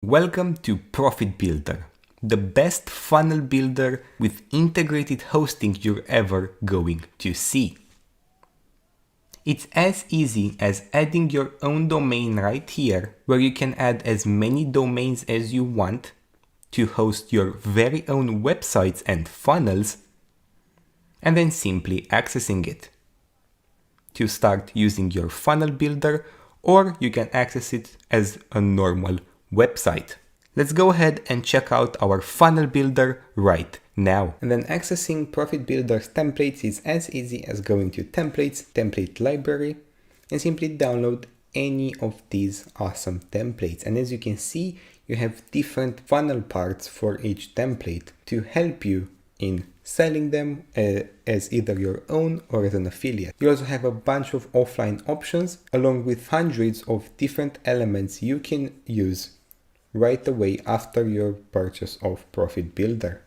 Welcome to ProfitBuilder, the best funnel builder with integrated hosting you're ever going to see. It's as easy as adding your own domain right here, where you can add as many domains as you want to host your very own websites and funnels, and then simply accessing it. To start using your funnel builder, or you can access it as a normal website. Let's go ahead and check out our funnel builder right now. And then accessing ProfitBuilder's templates is as easy as going to templates, template library, and simply download any of these awesome templates. And as you can see, you have different funnel parts for each template to help you in selling them as either your own or as an affiliate. You also have a bunch of offline options along with hundreds of different elements you can use right away after your purchase of ProfitBuilder.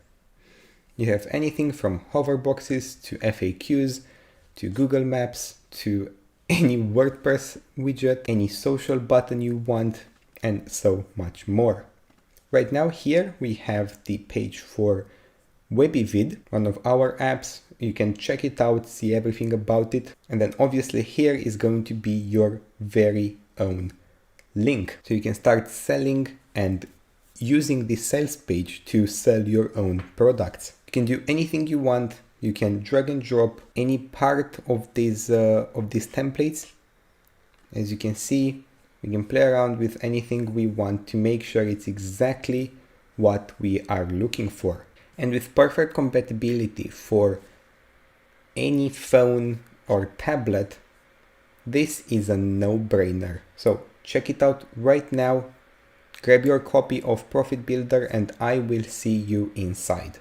You have anything from hover boxes to FAQs to Google Maps to any WordPress widget, any social button you want, and so much more. Right now here we have the page for WebbyVid, one of our apps. You can check it out, see everything about it. And then obviously here is going to be your very own link. So you can start selling and using this sales page to sell your own products. You can do anything you want. You can drag and drop any part of these templates. As you can see, we can play around with anything we want to make sure it's exactly what we are looking for. And with perfect compatibility for any phone or tablet, this is a no-brainer. So check it out right now, grab your copy of ProfitBuilder, and I will see you inside.